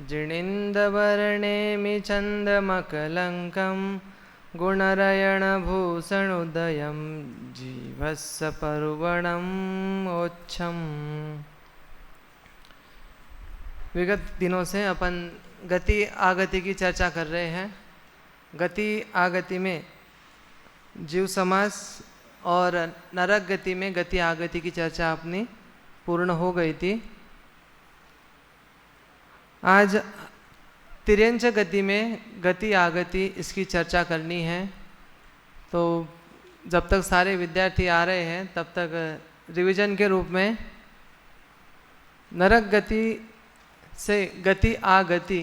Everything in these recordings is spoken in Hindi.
जिणिन्दवर्णेमि चन्दमकलङ्कं गुणरयणभूषणोदयं जीवस्य पर्वणम् ओच्छम्। विगत दिनों से अपन गति आगति की चर्चा कर रहे हैं। गति आगति में जीव समास और नरक गति में गति आगति की चर्चा अपनी पूर्ण हो गई थी। आज तिर्यंच गति में गति आगति इसकी चर्चा करनी है। तो जब तक सारे विद्यार्थी आ रहे हैं तब तक रिवीजन के रूप में नरक गति से गति आगति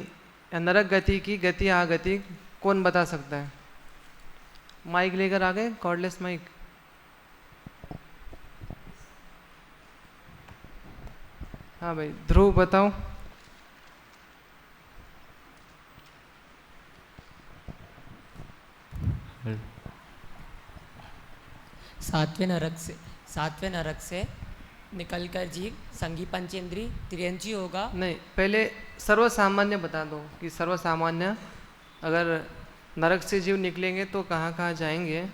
या नरक गति की गति आगति कौन बता सकता है? माइक लेकर आ गए, कॉर्डलेस माइक। हाँ भाई, ध्रुव बताओ। सातवें नरक से निकलकर जीव संगी पंचेंद्री तिर्यंची होगा। नहीं, पहले सर्वसामान्य बता दो कि सर्वसामान्य अगर नरक से जीव निकलेंगे तो कहाँ कहाँ जाएंगे?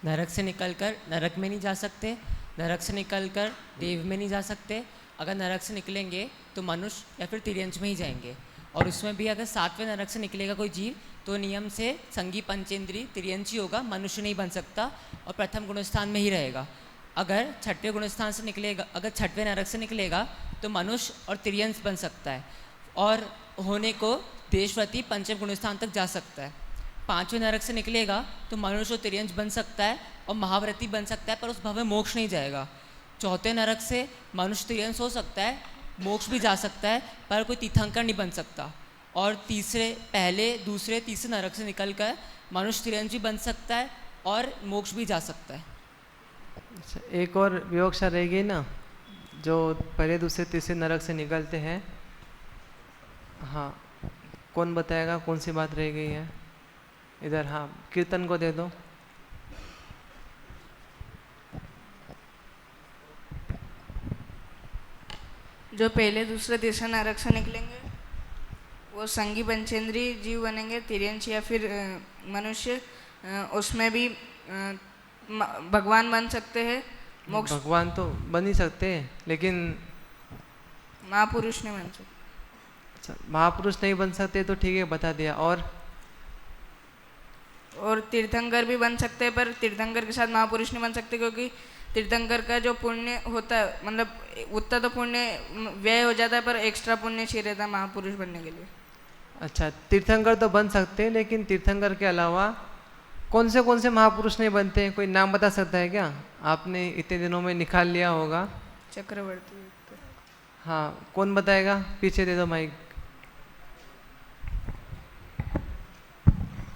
नरक से निकलकर नरक में नहीं जा सकते, नरक से निकलकर देव में नहीं जा सकते। अगर नरक से निकलेंगे तो मनुष्य या फिर तिर्यंच में ही जाएंगे। और उसमें भी अगर सातवें नरक से निकलेगा कोई जीव तो नियम से संगी पंचेंद्री तिर्यंची होगा, मनुष्य नहीं बन सकता और प्रथम गुणस्थान में ही रहेगा। अगर छठवें गुणस्थान से निकलेगा, अगर छठवें नरक से निकलेगा तो मनुष्य और तिर्यंच बन सकता है और होने को देशव्रती पंचम गुणस्थान तक जा सकता है। पांचवें नरक से निकलेगा तो मनुष्य और तिर्यंच बन सकता है और महाव्रती बन सकता है, पर उस भव में मोक्ष नहीं जाएगा। चौथे नरक से मनुष्य तिर्यंच हो सकता है, मोक्ष भी जा सकता है, पर कोई तीर्थंकर नहीं बन सकता। और पहले दूसरे तीसरे नरक से निकलकर मनुष्य तिर्यंच भी बन सकता है और मोक्ष भी जा सकता है। एक और विवक्षा रहेगी ना, जो पहले दूसरे तीसरे नरक से निकलते हैं। हाँ, कौन बताएगा कौन सी बात रह गई है? इधर, हाँ, कीर्तन को दे दो। जो पहले दूसरे तीसरे नरक से निकलेंगे वो संगी पंचेंद्री जीव बनेंगे, तिर्यंच या फिर मनुष्य। उसमें भी भगवान बन सकते हैं, मोक्ष। भगवान तो बन ही सकते हैं, लेकिन महापुरुष नहीं बन सकते। अच्छा, महापुरुष नहीं बन सकते तो ठीक है, बता दिया। और तीर्थंकर भी बन सकते हैं, पर तीर्थंकर के साथ महापुरुष नहीं बन सकते, क्योंकि तीर्थंकर का जो पुण्य होता है, मतलब उतना तो पुण्य व्यय हो जाता है, पर एक्स्ट्रा पुण्य चाहिए रहता है महापुरुष बनने के लिए। अच्छा, तीर्थंकर तो बन सकते हैं, लेकिन तीर्थंकर के अलावा कौन से महापुरुष नहीं बनते हैं? कोई नाम बता सकता है क्या? आपने इतने दिनों में निकाल लिया होगा। चक्रवर्ती। हाँ, कौन बताएगा? पीछे दे दो माइक।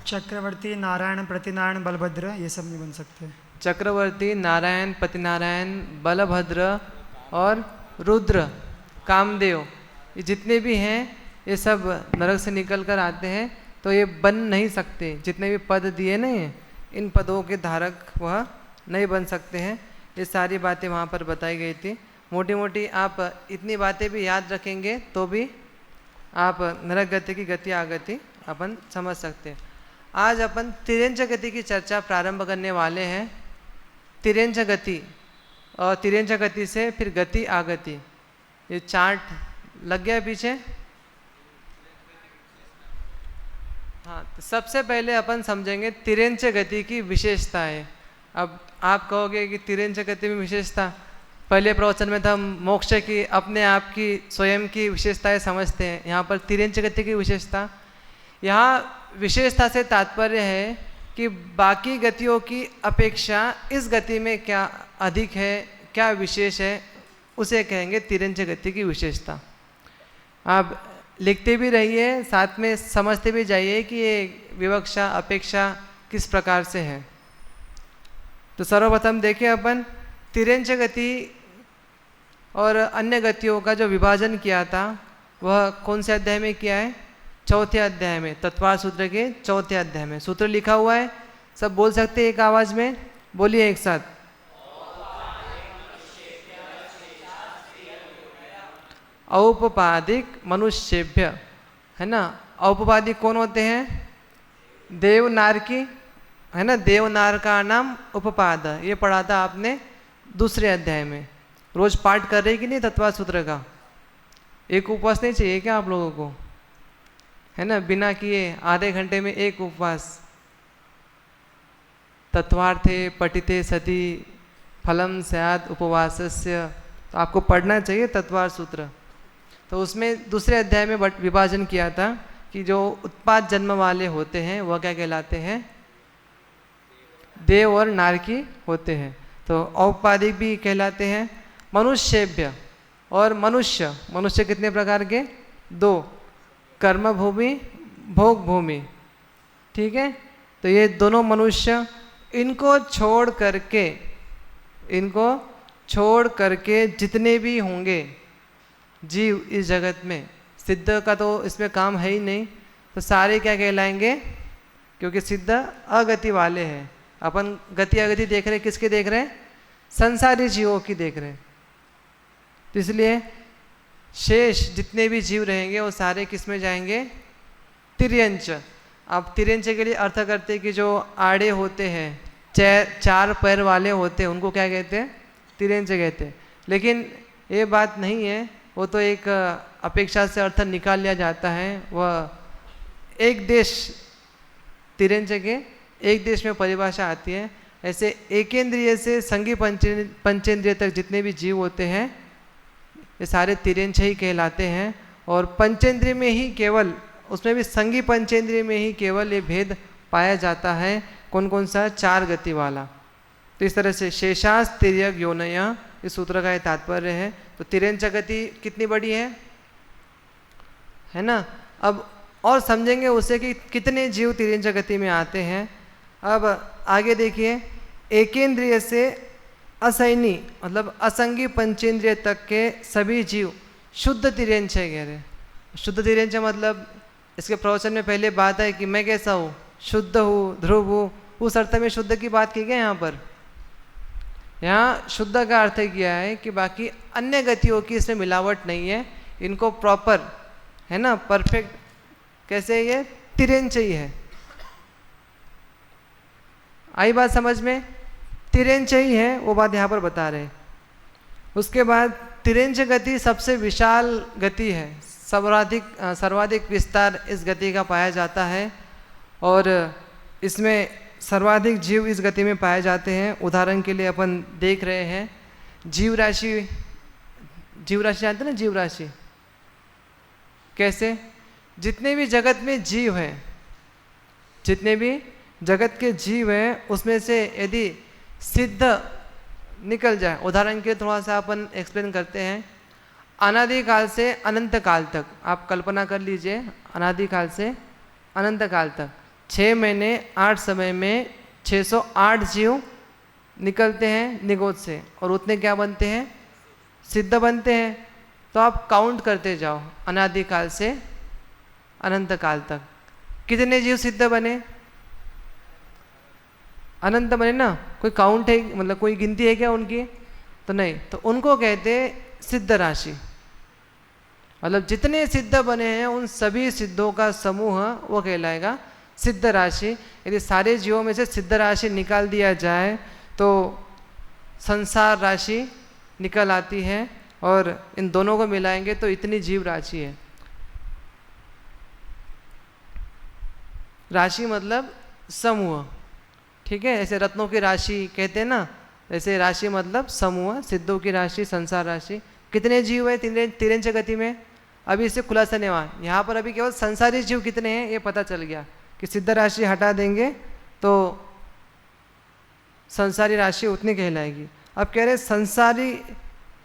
चक्रवर्ती, नारायण, प्रतिनारायण, बलभद्र, ये सब नहीं बन सकते। चक्रवर्ती, नारायण, पतिनारायण, बलभद्र और रुद्र, कामदेव, ये जितने भी हैं ये सब नरक से निकल कर आते हैं, तो ये बन नहीं सकते। जितने भी पद दिए ना, इन पदों के धारक वह नहीं बन सकते हैं। ये सारी बातें वहाँ पर बताई गई थी। मोटी मोटी आप इतनी बातें भी याद रखेंगे तो भी आप नरक गति की गति आगति अपन समझ सकते हैं। आज अपन तिर्यंच गति की चर्चा प्रारंभ करने वाले हैं। तिर्यंच गति और तिर्यंच गति से फिर गति आगति, ये चार्ट लग गया पीछे। हाँ, तो सबसे पहले अपन समझेंगे तिर्यंच गति की विशेषताएं। अब आप कहोगे कि तिर्यंच गति में विशेषता, पहले प्रवचन में तो हम मोक्ष की अपने आप की स्वयं की विशेषताएं समझते हैं। यहाँ पर तिर्यंच गति की विशेषता, यहाँ विशेषता से तात्पर्य है कि बाकी गतियों की अपेक्षा इस गति में क्या अधिक है, क्या विशेष है, उसे कहेंगे तिर्यंच गति की विशेषता। आप लिखते भी रहिए, साथ में समझते भी जाइए कि ये विवक्षा अपेक्षा किस प्रकार से है। तो सर्वप्रथम देखें अपन तिर्यंच गति और अन्य गतियों का जो विभाजन किया था वह कौन से अध्याय में किया है? चौथे अध्याय में, तत्वार सूत्र के चौथे अध्याय में सूत्र लिखा हुआ है। सब बोल सकते हैं एक आवाज में, बोलिए एक साथ। औपपादिक मनुष्येभ्य है ना। औपवादी कौन होते हैं? देव नारकी, है ना। देव नार का नाम उपपाद, ये पढ़ा था आपने दूसरे अध्याय में। रोज पाठ कर रहे कि नहीं तत्वार सूत्र का? एक उपवास नहीं चाहिए क्या आप लोगों को? है ना, बिना किए आधे घंटे में एक उपवास। तत्वार्थे पठिते सति फलम स्यात् उपवासस्य, तो आपको पढ़ना चाहिए तत्वार सूत्र। तो उसमें दूसरे अध्याय में विभाजन किया था कि जो उत्पाद जन्म वाले होते हैं वह क्या कहलाते हैं? देव और नारकी होते हैं। तो औपाधिक भी कहलाते हैं। मनुष्येभ्य और मनुष्य, मनुष्य कितने प्रकार के? 2, कर्म भूमि भोग भूमि, ठीक है। तो ये दोनों मनुष्य, इनको छोड़ करके जितने भी होंगे जीव इस जगत में, सिद्ध का तो इसमें काम है ही नहीं, तो सारे क्या कहलाएंगे? क्योंकि सिद्ध अगति वाले हैं। अपन गति अगति देख रहे हैं, किसके देख रहे हैं? संसारी जीवों की देख रहे हैं। तो इसलिए शेष जितने भी जीव रहेंगे वो सारे किस में जाएंगे? तिर्यंच। अब तिर्यंच के लिए अर्थ करते हैं कि जो आड़े होते हैं, 4 पैर वाले होते हैं, उनको क्या कहते हैं? तिर्यंच कहते हैं। लेकिन ये बात नहीं है, वो तो एक अपेक्षा से अर्थ निकाल लिया जाता है। वह एक देश, तिर्यंच के एक देश में परिभाषा आती है। ऐसे एकेंद्रिय से संगी पंचेंद्रिय तक जितने भी जीव होते हैं ये सारे तिर्यंच ही कहलाते हैं। और पंचेंद्रिय में ही केवल, उसमें भी संगी पंचेंद्रिय में ही केवल ये भेद पाया जाता है। कौन कौन सा? 4 गति वाला। तो इस तरह से शेषास तिर्यक योनय, इस सूत्र का ये तात्पर्य है। तो तिर्यंच गति कितनी बड़ी है ना। अब और समझेंगे उसे कि कितने जीव तिर्यंच गति में आते हैं। अब आगे देखिए, एकेंद्रिय से असैनी मतलब असंगी पंचेंद्रिय तक के सभी जीव शुद्ध तिर्यंच है कह रहे। शुद्ध तिर्यंच मतलब, इसके प्रवचन में पहले बात है कि मैं कैसा हूँ? शुद्ध हूँ, ध्रुव हूँ। उस अर्थ में शुद्ध की बात की गई यहाँ पर। यहाँ शुद्ध का अर्थ किया है कि बाकी अन्य गतियों की इसमें मिलावट नहीं है, इनको प्रॉपर, है ना, परफेक्ट, कैसे ये तिर्यंच ही है। आई बात समझ में? तिर्यंच ही है, वो बात यहाँ पर बता रहे। उसके बाद तिर्यंच गति सबसे विशाल गति है, सर्वाधिक विस्तार इस गति का पाया जाता है और इसमें सर्वाधिक जीव इस गति में पाए जाते हैं। उदाहरण के लिए अपन देख रहे हैं जीव राशि जानते हैं ना? जीव राशि कैसे? जितने भी जगत में जीव हैं, जितने भी जगत के जीव हैं, उसमें से यदि सिद्ध निकल जाए, उदाहरण के लिए थोड़ा सा अपन एक्सप्लेन करते हैं। अनादिकाल से अनंत काल तक आप कल्पना कर लीजिए, अनादिकाल से अनंत काल तक 6 महीने 8 समय में 608 जीव निकलते हैं निगोद से, और उतने क्या बनते हैं? सिद्ध बनते हैं। तो आप काउंट करते जाओ, अनादिकाल से अनंत काल तक कितने जीव सिद्ध बने? अनंत बने ना। कोई काउंट है, मतलब कोई गिनती है क्या उनकी? तो नहीं। तो उनको कहते सिद्ध राशि। मतलब जितने सिद्ध बने हैं उन सभी सिद्धों का समूह वो कहलाएगा सिद्ध राशि। यदि सारे जीवों में से सिद्ध राशि निकाल दिया जाए तो संसार राशि निकल आती है, और इन दोनों को मिलाएंगे तो इतनी जीव राशि है। राशि मतलब समूह, ठीक है। ऐसे रत्नों की राशि कहते हैं ना, ऐसे राशि मतलब समूह, सिद्धों की राशि, संसार राशि। कितने जीव है तिर्यंच गति में? अभी इससे खुलासा नहीं हुआ। यहाँ पर अभी केवल संसारी जीव कितने हैं ये पता चल गया कि सिद्ध राशि हटा देंगे तो संसारी राशि उतनी कहलाएगी। अब कह रहे संसारी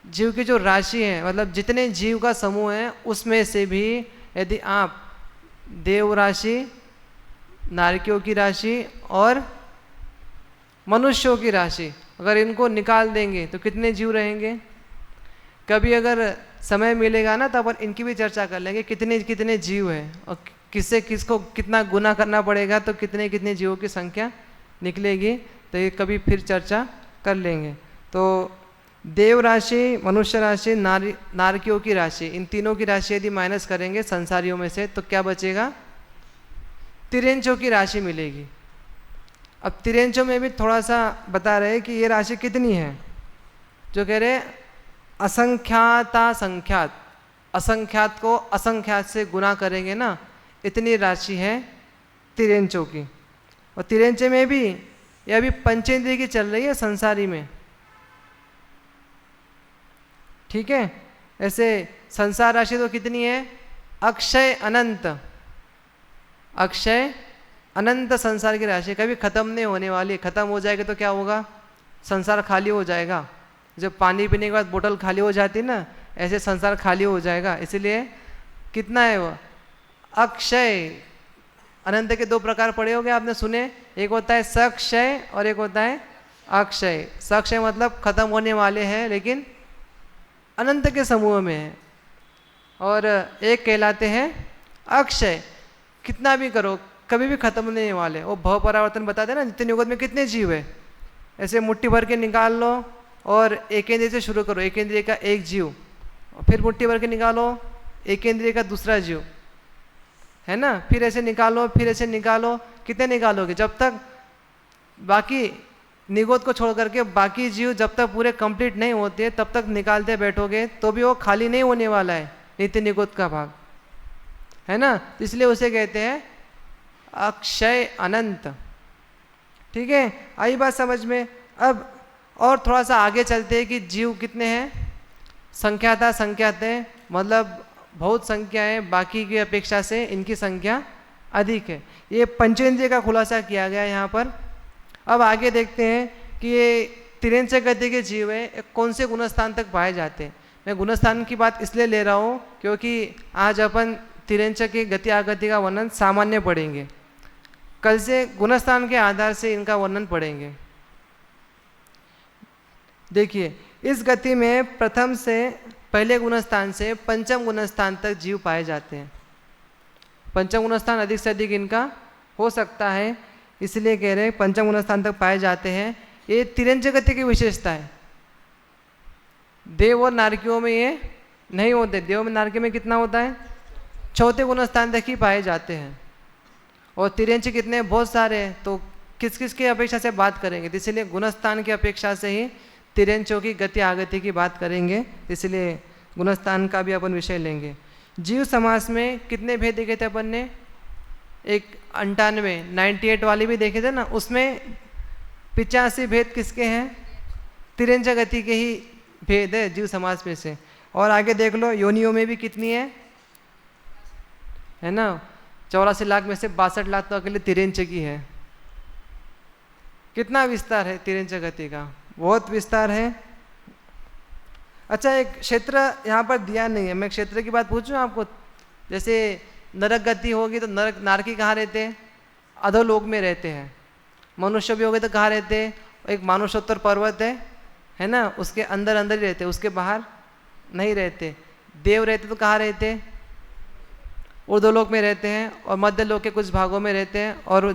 जीव की जो राशि है, मतलब जितने जीव का समूह है, उसमें से भी यदि आप देव राशि, नारकियों की राशि और मनुष्यों की राशि अगर इनको निकाल देंगे तो कितने जीव रहेंगे? कभी अगर समय मिलेगा ना तो अपन इनकी भी चर्चा कर लेंगे, कितने कितने जीव हैं और किसको कितना गुना करना पड़ेगा तो कितने कितने जीवों की संख्या निकलेगी। तो ये कभी फिर चर्चा कर लेंगे। तो देव राशि, मनुष्य राशि, नारकियों की राशि, इन तीनों की राशि यदि माइनस करेंगे संसारियों में से तो क्या बचेगा? तिर्यंचों की राशि मिलेगी। अब तिर्यंचों में भी थोड़ा सा बता रहे कि ये राशि कितनी है, जो कह रहे असंख्याता संख्यात, असंख्यात को असंख्यात से गुना करेंगे ना, इतनी राशि है तिर्यंचों की। और तिर्यंचे में भी ये अभी पंचेंद्रिय की चल रही है संसारी में, ठीक है। ऐसे संसार राशि तो कितनी है? अक्षय अनंत, अक्षय अनंत संसार की राशि कभी खत्म नहीं होने वाली। खत्म हो जाएगी तो क्या होगा? संसार खाली हो जाएगा। जब पानी पीने के बाद बोतल खाली हो जाती ना, ऐसे संसार खाली हो जाएगा। इसलिए कितना है वो? अक्षय। अनंत के दो प्रकार पढ़े होंगे आपने, सुने। एक होता है सक्षय और एक होता है अक्षय। सक्षय मतलब खत्म होने वाले हैं लेकिन अनंत के समूह में है, और एक कहलाते हैं अक्षय, कितना भी करो कभी भी खत्म नहीं होने वाले। वो भव परावर्तन बताते हैं ना, नित्य युगत में कितने जीव है, ऐसे मुट्ठी भर के निकाल लो और एक इंद्रिय से शुरू करो, एक इंद्रिय का एक जीव, फिर मुट्ठी भर के निकालो एक इंद्रिय का दूसरा जीव, है ना। फिर ऐसे निकालो, फिर ऐसे निकालो, कितने निकालोगे? जब तक बाकी निगोद को छोड़ करके बाकी जीव जब तक पूरे कंप्लीट नहीं होते तब तक निकालते बैठोगे तो भी वो खाली नहीं होने वाला है, नित्य निगोद का भाग, है ना। इसलिए उसे कहते हैं अक्षय अनंत, ठीक है। आई बात समझ में। अब और थोड़ा सा आगे चलते हैं कि जीव कितने हैं। संख्याता संख्यात है, मतलब बहुत संख्या है, बाकी की अपेक्षा से इनकी संख्या अधिक है। ये पंचेंद्रिय का खुलासा किया गया यहाँ पर। अब आगे देखते हैं कि ये तिर्यंच गति के जीव है कौन से गुणस्थान तक पाए जाते हैं। मैं गुणस्थान की बात इसलिए ले रहा हूँ क्योंकि आज अपन तिर्यंच की गति आगति का वर्णन सामान्य पढ़ेंगे, कल से गुणस्थान के आधार से इनका वर्णन पढ़ेंगे। देखिए, इस गति में प्रथम से पहले गुणस्थान से पंचम गुणस्थान तक जीव पाए जाते हैं। पंचम गुणस्थान अधिक से अधिक इनका हो सकता है, इसलिए कह रहे हैं पंचम गुणस्थान तक पाए जाते हैं। ये तिर्यंच गति की विशेषता है। देव और नारकियों में ये नहीं होते। देव में नारकी में कितना होता है? चौथे गुणस्थान तक ही पाए जाते हैं। और तिर्यंच कितने? बहुत सारे हैं। तो किस किस की अपेक्षा से बात करेंगे, इसलिए गुणस्थान की अपेक्षा से ही तिर्यंचों की गति आगति की बात करेंगे, इसलिए गुणस्थान का भी अपन विषय लेंगे। जीव समास में कितने भेद देखे थे अपन ने? एक 98 वाले भी देखे थे ना, उसमें 85 भेद किसके हैं? तिर्यंच गति के ही भेद है जीव समास में से। और आगे देख लो, योनियों में भी कितनी है ना, 84 लाख में से 62 लाख तो अकेले तिर्यंच की है। कितना विस्तार है तिर्यंच गति का, बहुत विस्तार है। अच्छा, एक क्षेत्र यहाँ पर दिया नहीं है, मैं क्षेत्र की बात पूछूं आपको। जैसे नरक गति होगी तो नरक नारकी कहाँ रहते हैं? अधोलोक में रहते हैं। मनुष्य भी हो गए तो कहाँ रहते हैं? एक मानुषोत्तर पर्वत है ना, उसके अंदर अंदर ही रहते, उसके बाहर नहीं रहते। देव रहते तो कहाँ रहते? ऊर्ध्वलोक में रहते हैं, और मध्य लोक के कुछ भागों में रहते हैं। और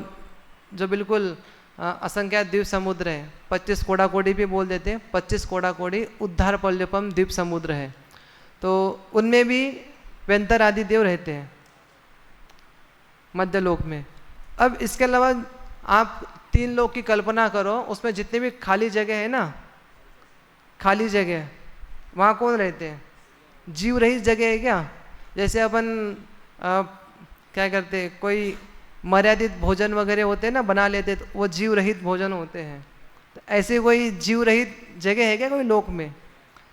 जो बिल्कुल असंख्यात द्वीप समुद्र है, 25 कोड़ा कोड़ी भी बोल देते हैं, 25 कोड़ा कोड़ी उद्धार पल्यपम द्वीप समुद्र है, तो उनमें भी व्यंतर आदि देव रहते हैं मध्य लोक में। अब इसके अलावा आप 3 लोक की कल्पना करो, उसमें जितनी भी खाली जगह है ना, खाली जगह, वहाँ कौन रहते हैं? जीव रहित जगह है क्या? जैसे अपन क्या करते हैं, कोई मर्यादित भोजन वगैरह होते हैं ना, बना लेते, तो वो जीव रहित भोजन होते हैं। तो ऐसे कोई जीव रहित जगह है क्या कोई लोक में?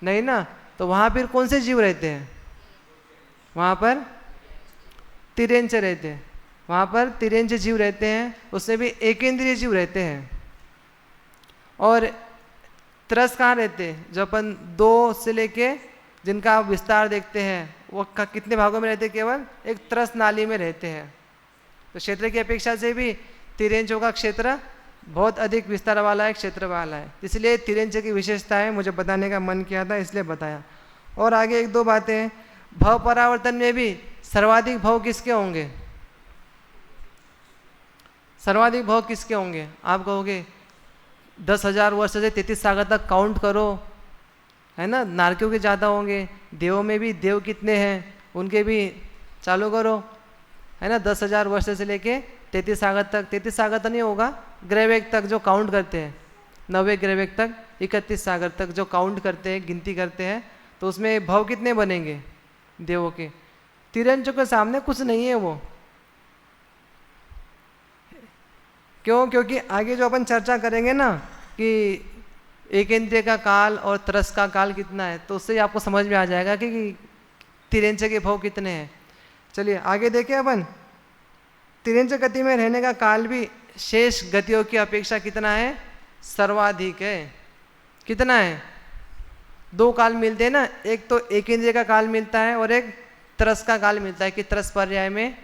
नहीं ना। तो वहाँ फिर कौन से जीव रहते हैं? वहाँ पर तिर्यंच रहते हैं, वहाँ पर तिर्यंच जीव रहते हैं। उसमें भी एकेंद्रिय जीव रहते हैं। और त्रस कहाँ रहते हैं? जो अपन 2 से लेके जिनका आप विस्तार देखते हैं, वो कितने भागों में रहते हैं? केवल एक त्रस नाली में रहते हैं। तो क्षेत्र की अपेक्षा से भी तिर्यंचों का क्षेत्र बहुत अधिक विस्तार वाला है, क्षेत्र वाला है। इसलिए तिर्यंच की विशेषता है, मुझे बताने का मन किया था इसलिए बताया। और आगे 1-2 बातें। भव परावर्तन में भी सर्वाधिक भव किसके होंगे? सर्वाधिक भव किसके होंगे? आप कहोगे 10,000 वर्ष से 33 सागर तक काउंट करो है ना, नारकियों के ज़्यादा होंगे, देवों में भी देव कितने हैं उनके भी चालू करो, है ना, 10,000 वर्ष से लेके 33 सागर तक, 33 सागर तो नहीं होगा, ग्रहवेग तक जो काउंट करते हैं, 90 ग्रहवेग तक, 31 सागर तक जो काउंट करते हैं, गिनती करते हैं, तो उसमें भाव कितने बनेंगे देवों के। तिरंचों के सामने कुछ नहीं है वो। क्यों? क्योंकि आगे जो अपन चर्चा करेंगे ना कि एक इंद्रिय का काल और तरस का काल कितना है, तो उससे आपको समझ में आ जाएगा कि तिरंच के भाव कितने हैं। चलिए आगे देखें अपन। तिरंच गति में रहने का काल भी शेष गतियों की अपेक्षा कितना है? सर्वाधिक है। कितना है? 2 काल मिलते हैं ना, एक तो एक इंद्रिय का काल मिलता है और एक तरस का काल मिलता है कि तरस पर्याय में।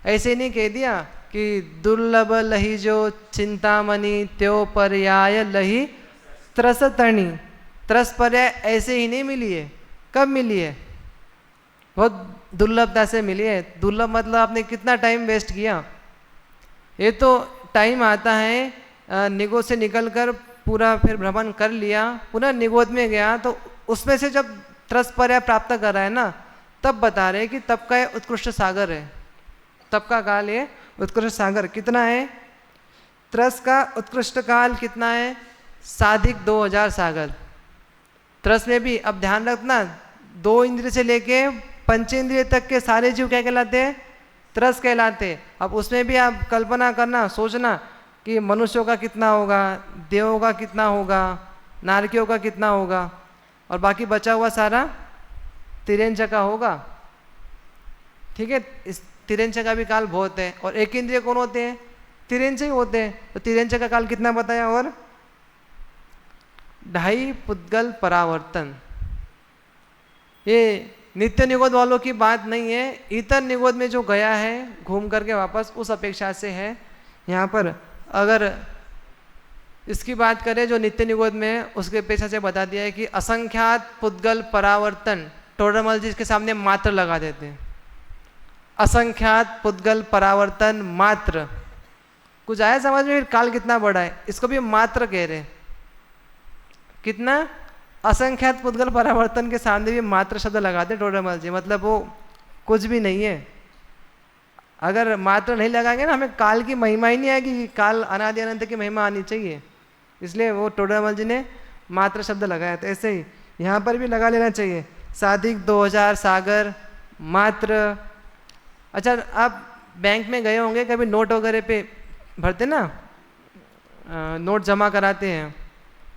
ऐसे नहीं कह दिया कि दुर्लभ लही जो चिंतामणि त्यो पर्याय लही तरस तणी। तरस पर्याय ऐसे ही नहीं मिली है। कब मिली है? बहुत दुर्लभता से मिली है। दुर्लभ मतलब आपने कितना टाइम वेस्ट किया। ये तो टाइम आता है निगोद से निकलकर पूरा फिर भ्रमण कर लिया, पुनः निगोद में गया, तो उसमें से जब तरस पर्याय प्राप्त कर रहा है ना, तब बता रहे कि तब का ये उत्कृष्ट सागर है, तब का काल ये उत्कृष्ट सागर कितना है। तरस का उत्कृष्ट काल कितना है? 7+2000 सागर। तरस में भी अब ध्यान रखना, 2 इंद्रिय से लेके पंचेंद्रिय तक के सारे जीव क्या कहलाते हैं? तरस कहलाते। अब उसमें भी आप कल्पना करना, सोचना कि मनुष्यों का कितना होगा, देवों का कितना होगा, नारकियों का कितना होगा, और बाकी बचा हुआ सारा तिरंच का होगा। ठीक है, इस तिरंच का भी काल बहुत है। और एक इंद्रिय कौन होते हैं? तिरंच ही होते हैं। तो तिरंच का काल कितना बताया? और 2.5 पुद्गल परावर्तन। ये नित्य निगोद वालों की बात नहीं है, इतर निगोद में जो गया है घूम करके वापस, उस अपेक्षा से है यहाँ पर। अगर इसकी बात करें जो नित्य निगोद में है, उसके अपेक्षा से बता दिया है कि असंख्यात पुद्गल परावर्तन। टोडरमल जी के सामने मात्र लगा देते हैं। असंख्यात पुद्गल परावर्तन मात्र। कुछ आया समझ में? फिर काल कितना बड़ा है, इसको भी मात्र कह रहे हैं। कितना? असंख्यात पुद्गल परावर्तन के सामने भी मात्र शब्द लगाते टोडरमल जी, मतलब वो कुछ भी नहीं है। अगर मात्र नहीं लगाएंगे ना, हमें काल की महिमा ही नहीं आएगी कि काल अनादि अनंत की महिमा आनी चाहिए, इसलिए वो टोडरमल जी ने मात्र शब्द लगाया। तो ऐसे ही यहाँ पर भी लगा लेना चाहिए, 7+2000 सागर मात्र। अच्छा, आप बैंक में गए होंगे कभी, नोट वगैरह पे भरते ना, नोट जमा कराते हैं,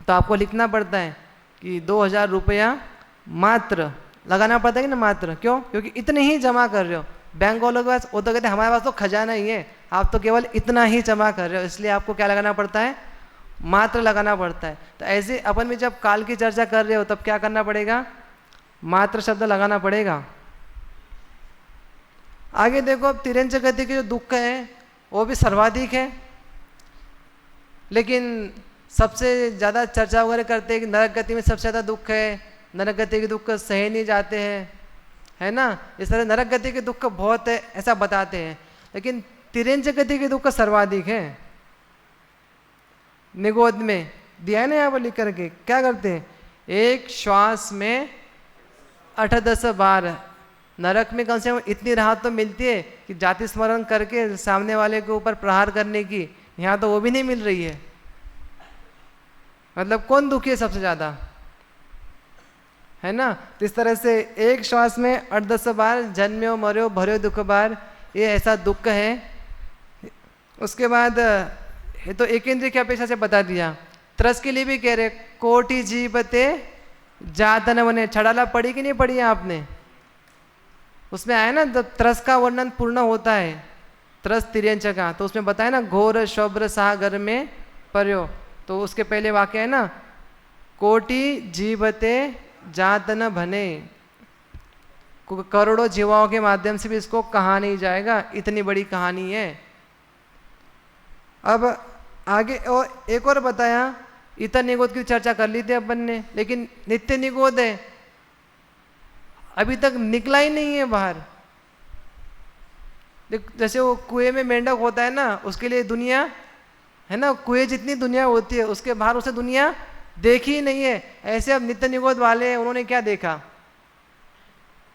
तो आपको लिखना पड़ता है कि 2000 रुपया मात्र लगाना पड़ता है कि ना, मात्र। क्यों? क्योंकि इतने ही जमा कर रहे हो। बैंक वालों के पास, वो तो कहते हैं हमारे पास तो खजाना ही है, आप तो केवल इतना ही जमा कर रहे हो, इसलिए आपको क्या लगाना पड़ता है? मात्र लगाना पड़ता है। तो ऐसे अपन भी जब काल की चर्चा कर रहे हो तब क्या करना पड़ेगा? मात्र शब्द लगाना पड़ेगा। आगे देखो, अब तिरंच गति के जो दुख है वो भी सर्वाधिक है, लेकिन सबसे ज़्यादा चर्चा वगैरह करते हैं कि नरक गति में सबसे ज़्यादा दुख है, नरक गति के दुख सहे नहीं जाते हैं, है ना। इस तरह नरक गति के दुख बहुत है ऐसा बताते हैं, लेकिन तिरंच गति के दुख सर्वाधिक है। निगोद में दिया है ना यहाँ पर लिख करके, क्या करते हैं? एक श्वास में 8-10 बार। नरक में कम से कम इतनी राहत तो मिलती है कि जाति स्मरण करके सामने वाले के ऊपर प्रहार करने की, यहाँ तो वो भी नहीं मिल रही है। मतलब कौन दुखी है सबसे ज़्यादा, है ना। तो इस तरह से एक श्वास में 8-10 बार जन्म्यो मर्यो भर्यो दुख बार, ये ऐसा दुख है। उसके बाद ये तो एक इंद्रिय की अपेक्षा से बता दिया। तरस के लिए भी कह रहे, कोटि जीवते जातन बने। छड़ाला पढ़ी कि नहीं पढ़ी है आपने? उसमें आया ना, जब तरस का वर्णन पूर्ण होता है, तरस तिरंच का, तो उसमें बताया ना, घोर शुभ्र सागर में पर्यो, तो उसके पहले वाक्य है ना, कोटि जीवते जातन भने। करोड़ों जीवाओं के माध्यम से भी इसको कहा नहीं जाएगा, इतनी बड़ी कहानी है। अब आगे और एक और बताया, इतर निगोद की चर्चा कर ली थी अपन ने, लेकिन नित्य निगोद है, अभी तक निकला ही नहीं है बाहर। जैसे वो कुएं में मेंढक होता है ना, उसके लिए दुनिया है ना, कुएं जितनी दुनिया होती है उसके बाहर उसे दुनिया देखी ही नहीं है। ऐसे अब नित्य निगोद वाले हैं, उन्होंने क्या देखा?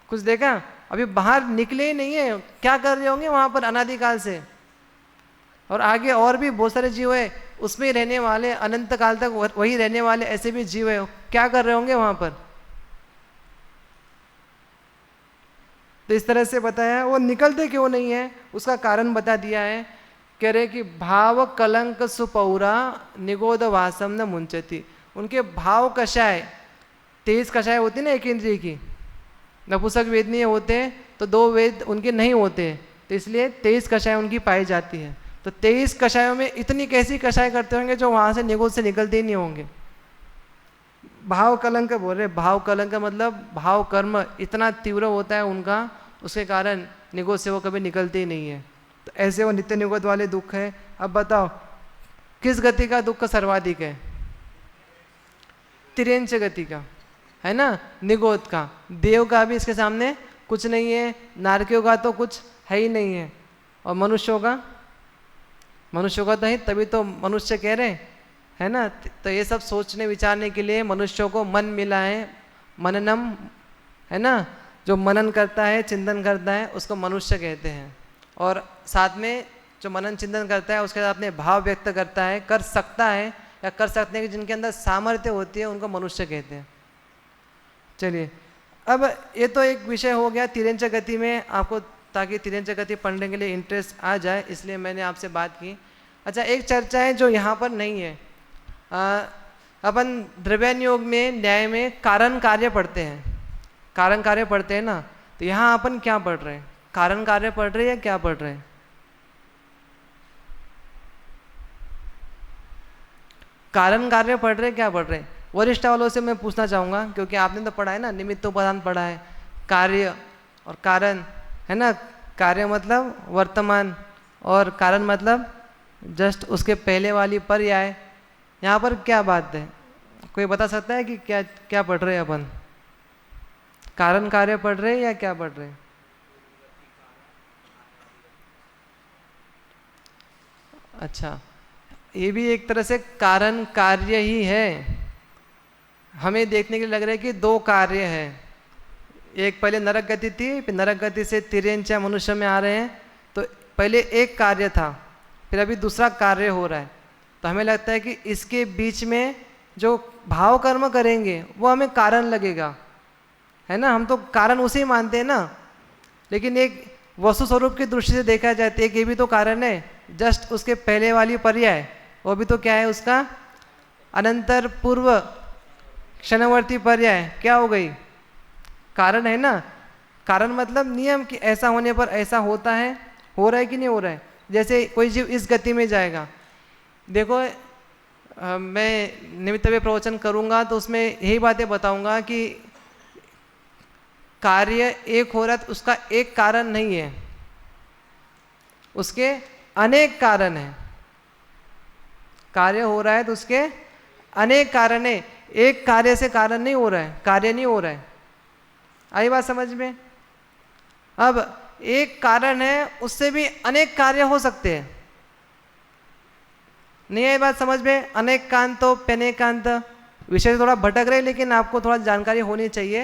कुछ देखा? अभी बाहर निकले ही नहीं है, क्या कर रहे होंगे वहां पर अनादिकाल से। और आगे और भी बहुत सारे जीव है, उसमें ही रहने वाले, अनंत काल तक वही रहने वाले ऐसे भी जीव है, क्या कर रहे होंगे वहां पर? तो इस तरह से बताया। वो निकलते क्यों नहीं है उसका कारण बता दिया है। कह रहे कि भाव कलंक सुपौरा निगोद वासम न मुंचती। उनके भाव कषाय, 23 कषाय होती ना एक इंद्रिय की, नपुंसक वेदनीय होते तो 2 वेद उनके नहीं होते, तो इसलिए 23 कषाय उनकी पाई जाती है। तो 23 कषायों में इतनी कैसी कषाय करते होंगे जो वहां से निगोद से निकलते ही नहीं होंगे। भाव कलंक बोल रहे, भाव कलंक मतलब भाव कर्म इतना तीव्र होता है उनका, उसके कारण निगोद से वो कभी निकलते ही नहीं है। तो ऐसे वो नित्य निगोद वाले दुख है। अब बताओ किस गति का दुख सर्वाधिक है? तिर्यंच गति का, है ना, निगोद का। देव का भी इसके सामने कुछ नहीं है, नारकियों का तो कुछ है ही नहीं है, और मनुष्यों का तो है, तभी तो मनुष्य कह रहे है ना। तो ये सब सोचने विचारने के लिए मनुष्यों को मन मिला है, मननम, है ना, जो मनन करता है, चिंतन करता है, उसको मनुष्य कहते हैं। और साथ में जो मनन चिंतन करता है उसके साथ अपने भाव व्यक्त करता है, कर सकता है या कर सकते हैं, जिनके अंदर सामर्थ्य होती है, उनको मनुष्य कहते हैं। चलिए, अब ये तो एक विषय हो गया तिर्यंच गति में, आपको ताकि तिर्यंच गति पढ़ने के लिए इंटरेस्ट आ जाए, इसलिए मैंने आपसे बात की। अच्छा, एक चर्चा है जो यहाँ पर नहीं है। अपन द्रव्यान योग में, न्याय में कारण कार्य पढ़ते हैं, कारण कार्य पढ़ते हैं ना। तो यहाँ अपन क्या पढ़ रहे हैं? कारण कार्य पढ़ रहे हैं या क्या पढ़ रहे हैं? कारण कार्य पढ़ रहे हैं, क्या पढ़ रहे हैं? वरिष्ठ वालों से मैं पूछना चाहूँगा, क्योंकि आपने तो पढ़ा है ना, निमित्त उपादान पढ़ा है, कार्य और कारण, है ना। कार्य मतलब वर्तमान और कारण मतलब जस्ट उसके पहले वाली पर्याय। यहाँ पर क्या बात है? कोई बता सकता है कि क्या क्या पढ़ रहे हैं अपन? कारण कार्य पढ़ रहे हैं या क्या पढ़ रहे हैं? अच्छा, ये भी एक तरह से कारण कार्य ही है। हमें देखने के लिए लग रहा है कि 2 कार्य है, एक पहले नरक गति थी, फिर नरक गति से तिर्यंच मनुष्य में आ रहे हैं, तो पहले एक कार्य था, फिर अभी दूसरा कार्य हो रहा है। तो हमें लगता है कि इसके बीच में जो भाव कर्म करेंगे वो हमें कारण लगेगा, है ना। हम तो कारण उसे मानते हैं ना, लेकिन एक वस्तु स्वरूप की दृष्टि से देखा जाए तो एक ये भी तो कारण है, जस्ट उसके पहले वाली पर्याय, वो भी तो क्या है उसका? अनंतर पूर्व क्षणवर्ती पर्याय क्या हो गई? कारण है ना। कारण मतलब नियम कि ऐसा होने पर ऐसा होता है, हो रहा है कि नहीं हो रहा है। जैसे कोई जीव इस गति में जाएगा, देखो मैं निमित्त में प्रवचन करूंगा तो उसमें यही बातें बताऊंगा कि कार्य एक हो रहा है तो उसका एक कारण नहीं है, उसके अनेक कारण हैं। कार्य हो रहा है तो उसके अनेक कारण है, एक कार्य से कारण नहीं हो रहा है, कार्य नहीं हो रहा है। आई बात समझ में? अब एक कारण है, उससे भी अनेक कार्य हो सकते हैं। नहीं आई बात समझ में? अनेक कांत पेनेकांत विषय थोड़ा भटक रहे, लेकिन आपको थोड़ा जानकारी होनी चाहिए।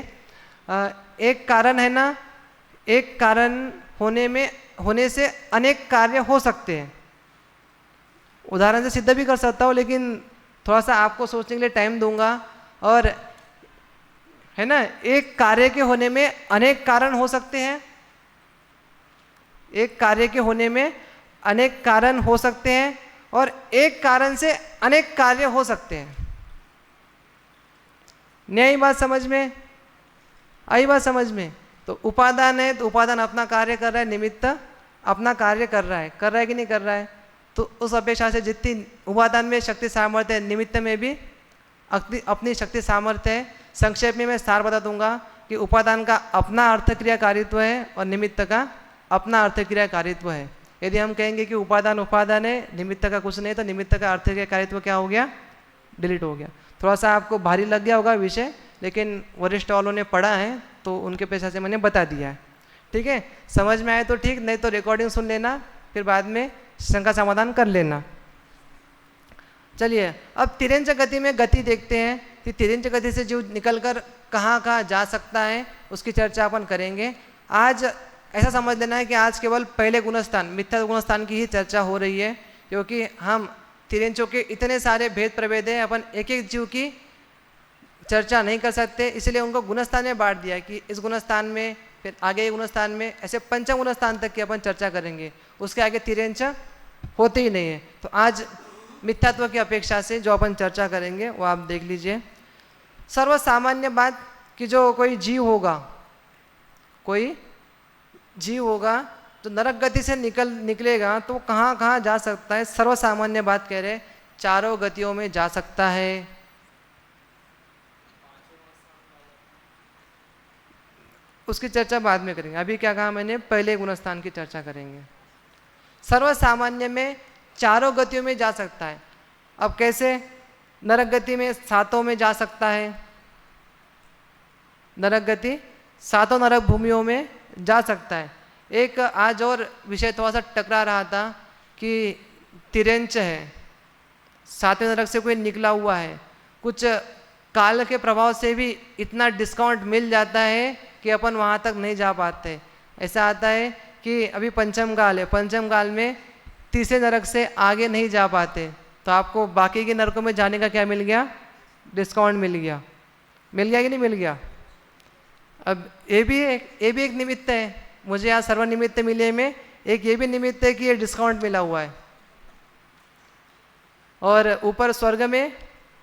एक कारण है ना, एक कारण होने से अनेक कार्य हो सकते हैं। उदाहरण से सिद्ध भी कर सकता हूँ, लेकिन थोड़ा सा आपको सोचने के लिए टाइम दूंगा। और है ना, एक कार्य के होने में अनेक कारण हो सकते हैं, एक कार्य के होने में अनेक कारण हो सकते हैं, और एक कारण से अनेक कार्य हो सकते हैं। नहीं आई बात समझ में? आई बात समझ में? तो उपादान है तो उपादान अपना कार्य कर रहा है, निमित्त अपना कार्य कर रहा है कि नहीं कर रहा है। तो उस अपेक्षा से जितनी उपादान में शक्ति सामर्थ्य है, निमित्त में भी अपनी शक्ति सामर्थ्य है। संक्षेप में मैं सार बता दूंगा कि उपादान का अपना अर्थ क्रियाकारित्व है और निमित्त का अपना अर्थ क्रियाकारित्व है। यदि हम कहेंगे कि उपादान है, निमित्त का कुछ नहीं, तो निमित्त का अर्थ क्रियाकारित्व क्या हो गया? डिलीट हो गया। थोड़ा सा आपको भारी लग गया होगा विषय, लेकिन वरिष्ठ वालों ने पढ़ा है तो उनके पेशा से मैंने बता दिया है। ठीक है, समझ में आए तो ठीक, नहीं तो रिकॉर्डिंग सुन लेना, फिर बाद में शंका समाधान कर लेना। चलिए अब तिरंज गति में गति देखते हैं कि तिरंज गति से जीव निकलकर कहाँ कहाँ जा सकता है, उसकी चर्चा अपन करेंगे। आज ऐसा समझ लेना है कि आज केवल पहले गुणस्थान मिथ्या गुणस्थान की ही चर्चा हो रही है, क्योंकि हम तिरंजों के इतने सारे भेद प्रभेद हैं, अपन एक एक जीव की चर्चा नहीं कर सकते, इसलिए उनको गुणस्थान में बांट दिया कि इस गुणस्थान में, फिर आगे गुणस्थान में, ऐसे पंचम गुणस्थान तक की अपन चर्चा करेंगे। उसके आगे तिरंज होते ही नहीं है। तो आज मिथ्यात्व की अपेक्षा से जो अपन चर्चा करेंगे वो आप देख लीजिए। सर्वसामान्य बात कि जो कोई जीव होगा तो नरक गति से निकलेगा तो कहाँ कहाँ जा सकता है। सर्वसामान्य बात कह रहे, चारों गतियों में जा सकता है। उसकी चर्चा बाद में करेंगे। अभी क्या कहा मैंने, पहले गुणस्थान की चर्चा करेंगे। सर्वसामान्य में चारों गतियों में जा सकता है। अब कैसे? नरक गति में सातों में जा सकता है, नरक गति सातों नरक भूमियों में जा सकता है। एक आज और विषय थोड़ा सा टकरा रहा था कि तिरंच है, सातवें नरक से कोई निकला हुआ है, कुछ काल के प्रभाव से भी इतना डिस्काउंट मिल जाता है कि अपन वहाँ तक नहीं जा पाते। ऐसा आता है कि अभी पंचम काल है, पंचम काल में तीसरे नरक से आगे नहीं जा पाते, तो आपको बाकी के नरकों में जाने का क्या मिल गया? डिस्काउंट मिल गया। मिल गया कि नहीं मिल गया? अब ये भी एक निमित्त है। मुझे यहाँ सर्वनिमित्त मिले में एक ये भी निमित्त है कि ये डिस्काउंट मिला हुआ है। और ऊपर स्वर्ग में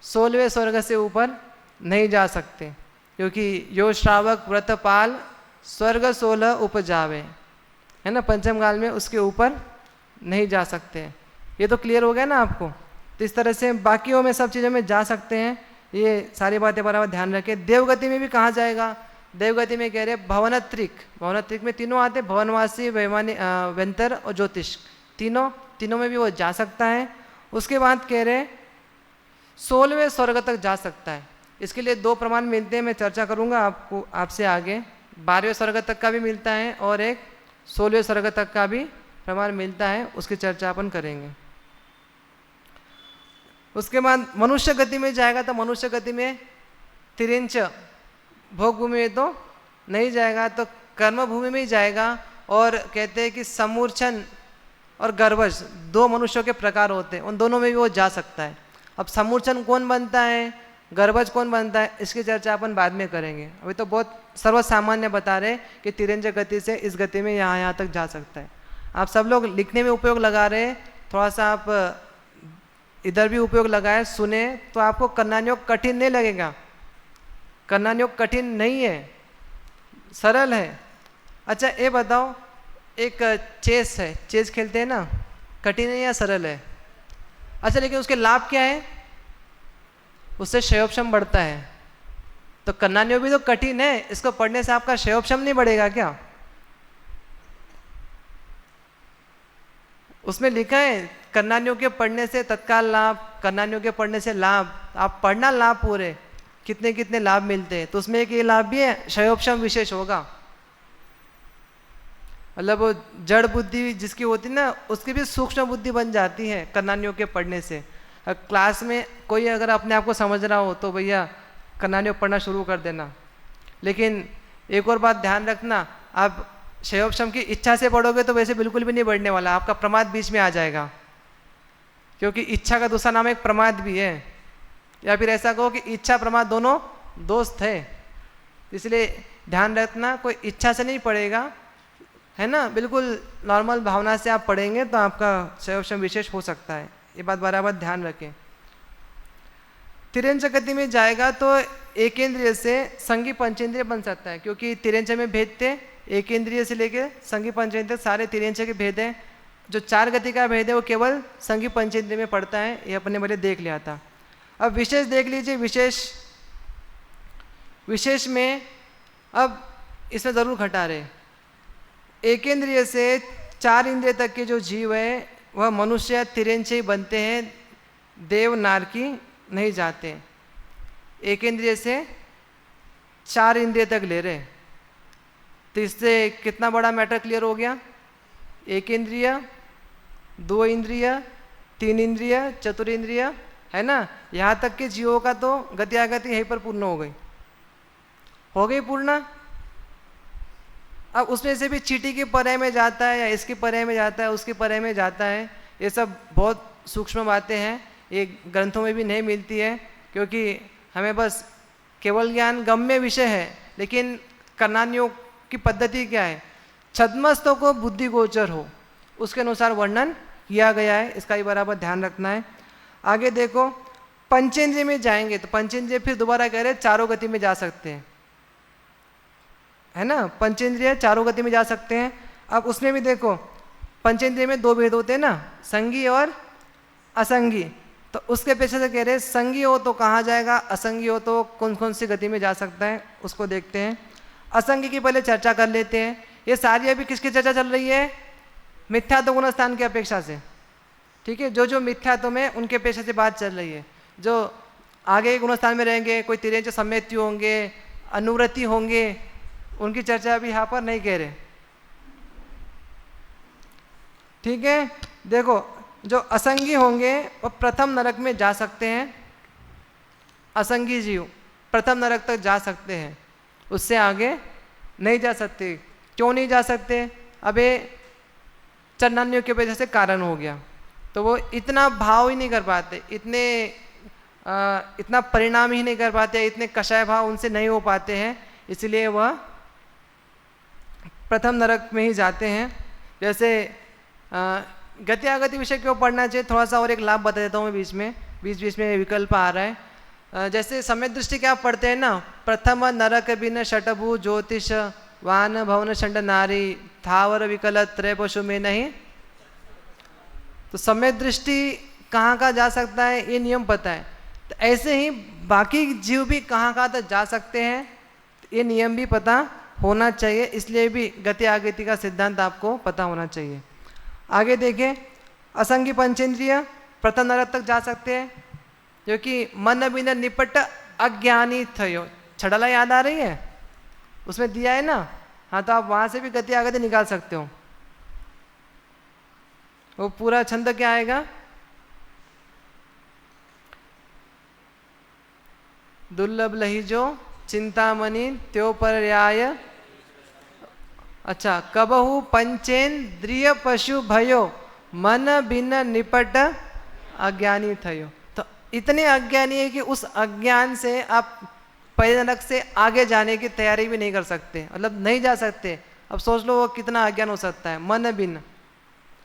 16वें स्वर्ग से ऊपर नहीं जा सकते, क्योंकि यो श्रावक व्रतपाल स्वर्ग 16 उपजावे, है ना, पंचम काल में उसके ऊपर नहीं जा सकते। ये तो क्लियर हो गया ना आपको? तो इस तरह से बाकियों में सब चीज़ों में जा सकते हैं। ये सारी बातें बराबर ध्यान रखें। देवगति में भी कहाँ जाएगा? देवगति में कह रहे भवनत्रिक में तीनों आते, भवनवासी, वैमानी, वेंतर और ज्योतिष, तीनों में भी वो जा सकता है। उसके बाद कह रहे 16वें स्वर्ग तक जा सकता है। इसके लिए 2 प्रमाण मिलते हैं, मैं चर्चा करूंगा आपसे आगे। 12वें स्वर्ग तक का भी मिलता है और एक 16वें स्वर्ग तक का भी प्रमाण मिलता है, उसकी चर्चा अपन करेंगे। उसके बाद मनुष्य गति में जाएगा तो मनुष्य गति में तिरंच भोग भूमि में तो नहीं जाएगा, तो कर्म भूमि में ही जाएगा। और कहते हैं कि समूर्छन और गर्वज 2 मनुष्यों के प्रकार होते हैं, उन दोनों में भी वो जा सकता है। अब समूर्छन कौन बनता है, गर्वज कौन बनता है, इसकी चर्चा अपन बाद में करेंगे। अभी तो बहुत सर्वसामान्य बता रहे कि तिरंज गति से इस गति में यहाँ तक जा सकता है। आप सब लोग लिखने में उपयोग लगा रहे, थोड़ा सा आप इधर भी उपयोग लगाए, सुने तो आपको करनायोग कठिन नहीं लगेगा। करनायोग कठिन नहीं है, सरल है। अच्छा ये बताओ, एक चेस है, चेस खेलते हैं ना, कठिन है या सरल है? अच्छा लेकिन उसके लाभ क्या है? उससे क्षयोपशम बढ़ता है। तो करनायोग भी तो कठिन है, इसको पढ़ने से आपका क्षयोपशम नहीं बढ़ेगा क्या? उसमें लिखा है करनायोग के पढ़ने से तत्काल लाभ, करनायोग के पढ़ने से लाभ। आप पढ़ना लाभ पूरे कितने कितने लाभ मिलते हैं, तो उसमें एक ये लाभ भी है, क्षयोपशम विशेष होगा। मतलब वो जड़ बुद्धि जिसकी होती है ना, उसकी भी सूक्ष्म बुद्धि बन जाती है करनायोग के पढ़ने से। क्लास में कोई अगर अपने आप को समझ रहा हो तो भैया करनायोग पढ़ना शुरू कर देना। लेकिन एक और बात ध्यान रखना, आप क्षयोपशम की इच्छा से पढ़ोगे तो वैसे बिल्कुल भी नहीं बढ़ने वाला, आपका प्रमाद बीच में आ जाएगा। क्योंकि इच्छा का दूसरा नाम एक प्रमाद भी है, या फिर ऐसा कहो कि इच्छा प्रमाद दोनों दोस्त है। इसलिए ध्यान रखना, कोई इच्छा से नहीं पढ़ेगा, है ना, बिल्कुल नॉर्मल भावना से आप पढ़ेंगे तो आपका क्षयोपशम विशेष हो सकता है। ये बात बराबर ध्यान रखें। तिरंज गति में जाएगा तो एकेंद्रिय से संगी पंचेंद्रिय बन सकता है, क्योंकि तिरंज में भेद थे, एक इंद्रिय से लेके संगी पंचेंद्रिय सारे तिरंज के भेद हैं। जो 4 गति का भेद है वो केवल संगी पंचेंद्रिय में पड़ता है, ये अपने पहले देख लिया था। अब विशेष देख लीजिए। विशेष में अब इसमें ज़रूर घटा रहे, एक इंद्रिय से 4 इंद्रिय तक के जो जीव है वह मनुष्य तिरंज ही बनते हैं, देव नारकी नहीं जाते। एक इंद्रिय से 4 इंद्रिय तक ले रहे, तो इससे कितना बड़ा मैटर क्लियर हो गया? एक इंद्रिय, 2 इंद्रिय, 3 इंद्रिय, चतुर्ंद्रिय, है ना। यहाँ तक कि जीवों का तो गति आगति यहीं पर पूर्ण हो गई पूर्ण। अब उसमें से भी चींटी की परे में जाता है या इसकी परे में जाता है, उसकी परे में जाता है, ये सब बहुत सूक्ष्म बातें हैं, ये ग्रंथों में भी नहीं मिलती है, क्योंकि हमें बस केवल ज्ञान गम्य विषय है, लेकिन कर्णानियों की पद्धति क्या है, छद्मस्तों को बुद्धि गोचर हो उसके अनुसार वर्णन किया गया है, इसका भी बराबर ध्यान रखना है। आगे देखो, पंचेंद्रिय में जाएंगे तो पंचेंद्रिय फिर दोबारा कह रहे चारों गति में जा सकते हैं, है ना, पंचेंद्रिय चारों गति में जा सकते हैं। अब उसमें भी देखो पंचेंद्रिय में दो भेद होते हैं ना, संगी और असंगी, तो उसके पीछे से कह रहे संगी हो तो कहाँ जाएगा, असंगी हो तो कौन कौन सी गति में जा सकता है, उसको देखते हैं। असंगी की पहले चर्चा कर लेते हैं। ये सारी अभी किसकी चर्चा चल रही है, मिथ्यात्व गुण स्थान की अपेक्षा से, ठीक है, जो जो मिथ्यात्व में उनके पेशे से बात चल रही है। जो आगे गुणस्थान में रहेंगे, कोई तिर्यंच सम्यत्यु होंगे, अनुवृत्ति होंगे, उनकी चर्चा अभी यहाँ पर नहीं कह रहे, ठीक है। देखो जो असंगी होंगे वो प्रथम नरक में जा सकते हैं, असंगी जीव प्रथम नरक तक जा सकते हैं, उससे आगे नहीं जा सकते। क्यों नहीं जा सकते, अबे चन्नान्यों की वजह से कारण हो गया, तो वो इतना भाव ही नहीं कर पाते, इतना परिणाम ही नहीं कर पाते, इतने कषाय भाव उनसे नहीं हो पाते हैं, इसलिए वह प्रथम नरक में ही जाते हैं। जैसे गति आगति विषय क्यों पढ़ना चाहिए, थोड़ा सा और एक लाभ बता देता हूँ मैं, बीच में विकल्प आ रहा है। जैसे समय दृष्टि क्या पढ़ते हैं ना, प्रथम नरक बिन षटभु ज्योतिष वान भवन षंड नारी थावर विकल त्रय पशु में नहीं, तो समय दृष्टि कहाँ कहाँ जा सकता है ये नियम पता है, तो ऐसे ही बाकी जीव भी कहाँ कहाँ तक जा सकते हैं ये नियम भी पता होना चाहिए, इसलिए भी गति आगति का सिद्धांत आपको पता होना चाहिए। आगे देखें, असंगी पंचेंद्रिय प्रथम नरक तक जा सकते हैं, जो कि मन बिना निपट अज्ञानी थयो, छड़ला याद आ रही है, उसमें दिया है ना, हाँ, तो आप वहाँ से भी गति आगति निकाल सकते हो। वो पूरा छंद क्या आएगा, दुर्लभ लहिजो चिंतामणि त्यो पर्याय, अच्छा, कबहु पंचेन्द्रिय पशु भयो मन बिन निपट अज्ञानी थयो, तो इतने अज्ञानी है कि उस अज्ञान से आप पहले नरक से आगे जाने की तैयारी भी नहीं कर सकते, मतलब नहीं जा सकते। अब सोच लो वो कितना अज्ञान हो सकता है, मन बिन,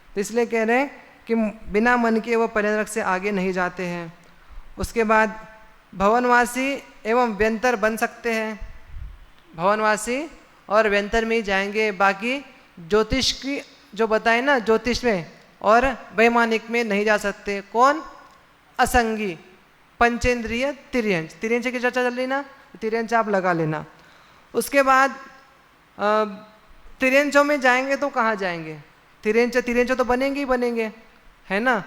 तो इसलिए कह रहे हैं कि बिना मन के वो पहले नरक से आगे नहीं जाते हैं। उसके बाद भवनवासी एवं व्यंतर बन सकते हैं, भवनवासी और व्यंतर में ही जाएंगे, बाकी ज्योतिष की जो बताए ना, ज्योतिष में और वैमानिक में नहीं जा सकते। कौन, असंगी पंचेंद्रिय तिर्यंच, तिर्यंच की चर्चा चल रही ना, तिर्यंच आप लगा लेना। उसके बाद तिर्यंचों में जाएंगे तो कहाँ जाएंगे, तिर्यंच तो बनेंगे ही बनेंगे, है ना,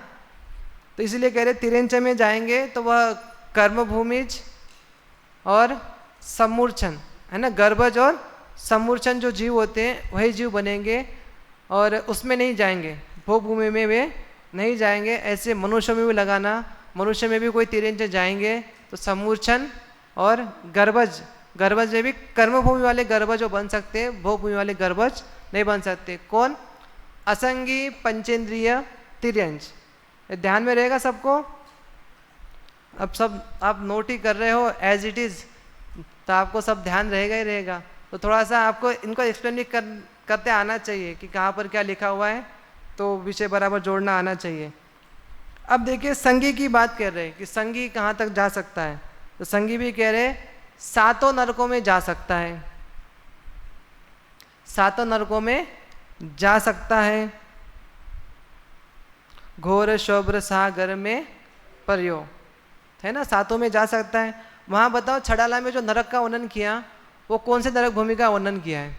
तो इसलिए कह रहे तिर्यंच में जाएंगे तो वह कर्मभूमिज और सम्मूर्छन, है ना, गर्भज और सम्मूर्छन जो जीव होते हैं वही जीव बनेंगे, और उसमें नहीं जाएंगे, भोग भूमि में वे नहीं जाएंगे। ऐसे मनुष्य में भी लगाना, मनुष्य में भी कोई तिर्यंच जाएंगे तो सम्मूर्छन और गर्भज, गर्भज में भी कर्मभूमि वाले गर्भज जो बन सकते हैं, भोग भूमि वाले गर्भज नहीं बन सकते। कौन, असंगी पंचेंद्रिय तिर्यंच, ध्यान में रहेगा सबको। अब सब आप नोट ही कर रहे हो एज इट इज़, तो आपको सब ध्यान रहेगा ही रहेगा, तो थोड़ा सा आपको इनको एक्सप्लेन करते आना चाहिए कि कहाँ पर क्या लिखा हुआ है, तो विषय बराबर जोड़ना आना चाहिए। अब देखिए संगी की बात कर रहे हैं कि संगी कहाँ तक जा सकता है, तो संगी भी कह रहे सातों नरकों में जा सकता है, सातों नरकों में जा सकता है। घोर शोभ्र सागर में पर्यो, है ना, सातों में जा सकता है। वहाँ बताओ छड़ाला में जो नरक का वर्णन किया वो कौन से नरक भूमि का वर्णन किया है,